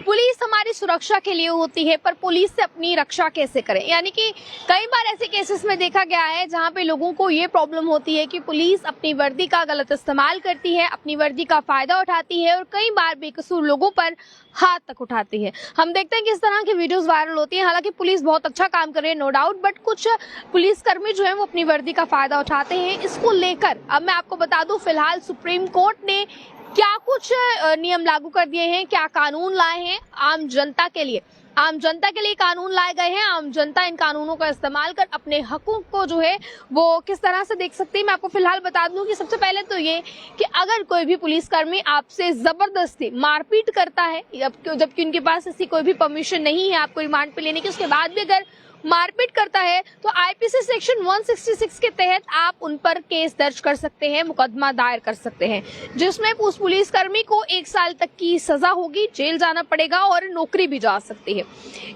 Police हमारी सुरक्षा के लिए होती है, पर पुलिस से अपनी रक्षा कैसे करें। यानी कि कई बार ऐसे केसेस में देखा गया है जहां पे लोगों को ये प्रॉब्लम होती है कि पुलिस अपनी वर्दी का गलत इस्तेमाल करती है, अपनी वर्दी का फायदा उठाती है और कई बार बेकसूर लोगों पर हाथ तक उठाती है। हम देखते हैं कि इस तरह की वीडियोस वायरल होती हैं। हालांकि पुलिस बहुत अच्छा काम कर रही है, नो डाउट, बट कुछ पुलिसकर्मी जो है वो अपनी वर्दी का फायदा उठाते हैं। इसको लेकर अब मैं आपको बता दूं, फिलहाल सुप्रीम कोर्ट ने क्या कुछ नियम लागू कर दिए हैं, क्या कानून लाए हैं आम जनता के लिए। आम जनता के लिए कानून लाए गए हैं। आम जनता इन कानूनों का इस्तेमाल कर अपने हकों को जो है वो किस तरह से देख सकती है। मैं आपको फिलहाल बता दूं कि सबसे पहले तो ये कि अगर कोई भी पुलिसकर्मी आपसे जबरदस्ती मारपीट करता है, जबकि उनके पास ऐसी कोई भी परमिशन नहीं है आपको रिमांड पे लेने की, उसके बाद भी अगर मारपीट करता है तो आईपीसी सेक्शन 166 के तहत आप उन पर केस दर्ज कर सकते हैं, मुकदमा दायर कर सकते हैं, जिसमें उस पुलिसकर्मी को 1 साल तक की सजा होगी, जेल जाना पड़ेगा और नौकरी भी जा सकती है।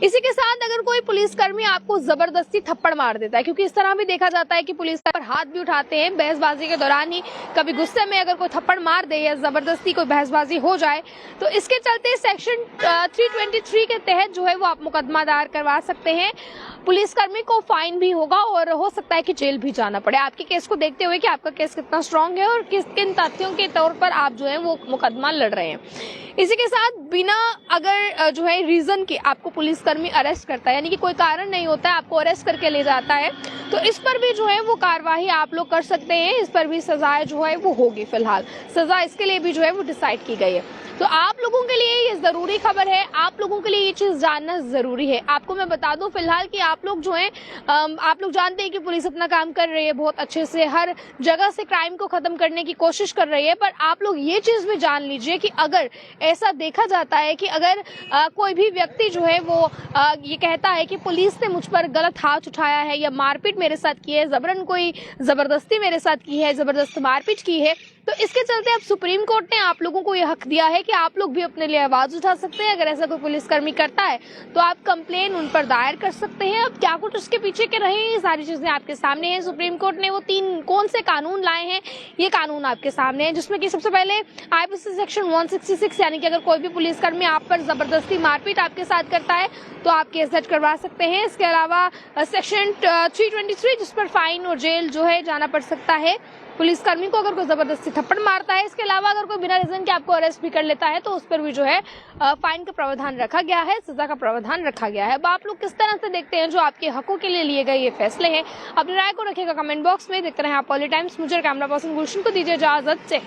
इसी के साथ अगर कोई पुलिसकर्मी आपको जबरदस्ती थप्पड़ मार देता है, क्योंकि इस तरह भी देखा जाता है कि पुलिस पर हाथ भी उठाते हैं बहसबाजी के दौरान ही, कभी गुस्से में अगर कोई थप्पड़ मार दे या जबरदस्ती कोई बहसबाजी हो जाए, तो इसके चलते सेक्शन 323 के तहत जो है वो आप मुकदमा दायर करवा सकते हैं। पुलिसकर्मी को फाइन भी होगा और हो सकता है कि जेल भी जाना पड़े, आपके केस को देखते हुए कि आपका केस कितना स्ट्रांग है और किन तथ्यों के तौर पर आप जो है वो मुकदमा लड़ रहे हैं। इसी के साथ बिना अगर जो है रीजन के आपको पुलिसकर्मी अरेस्ट करता है, यानी कि कोई कारण नहीं होता है, आपको अरेस्ट करके ले जाता है, तो इस पर भी जो है वो कार्यवाही आप लोग कर सकते हैं। इस पर भी सजाएं जो है वो होगी। फिलहाल सजा इसके लिए भी जो है वो डिसाइड की गई है। तो आप लोगों के लिए ये जरूरी खबर है, आप लोगों के लिए ये चीज जानना जरूरी है। आपको मैं बता दूं फिलहाल कि आप लोग जो हैं, आप लोग जानते हैं कि पुलिस अपना काम कर रही है बहुत अच्छे से, हर जगह से क्राइम को खत्म करने की कोशिश कर रही है, पर आप लोग ये चीज भी जान लीजिए कि अगर ऐसा देखा जाता है कि अगर कोई भी व्यक्ति जो है वो ये कहता है कि पुलिस ने मुझ पर गलत हाथ उठाया है या मारपीट मेरे साथ की है, जबरन कोई जबरदस्ती मेरे साथ की है, जबरदस्त मारपीट की है, तो इसके चलते अब सुप्रीम कोर्ट ने आप लोगों को यह हक दिया है कि आप लोग भी अपने लिए आवाज उठा सकते हैं। अगर ऐसा कोई पुलिसकर्मी करता है तो आप कंप्लेन उन पर दायर कर सकते हैं। अब क्या कुछ उसके पीछे के रहे, ये सारी चीजें आपके सामने हैं। सुप्रीम कोर्ट ने वो 3 कौन से कानून लाए हैं, ये कानून आपके सामने है, जिसमें कि सबसे पहले आईपीसी सेक्शन 166, यानी कि अगर कोई भी पुलिसकर्मी आप पर जबरदस्ती मारपीट आपके साथ करता है तो आप केस दर्ज करवा सकते हैं। इसके अलावा सेक्शन 323, जिस पर फाइन और जेल जो है जाना पड़ सकता है पुलिसकर्मी को अगर कोई जबरदस्ती थप्पड़ मारता है। इसके अलावा अगर कोई बिना रीजन के आपको अरेस्ट भी कर लेता है तो उस पर भी जो है फाइन का प्रावधान रखा गया है, सजा का प्रावधान रखा गया है। अब आप लोग किस तरह से देखते हैं जो आपके हकों के लिए लिए गए ये फैसले हैं, अपनी राय को रखिएगा कमेंट बॉक्स में। देखते रहे आप पॉलिटाइम्स। मुझे कैमरा पर्सन गुलशन को दीजिए इजाजत।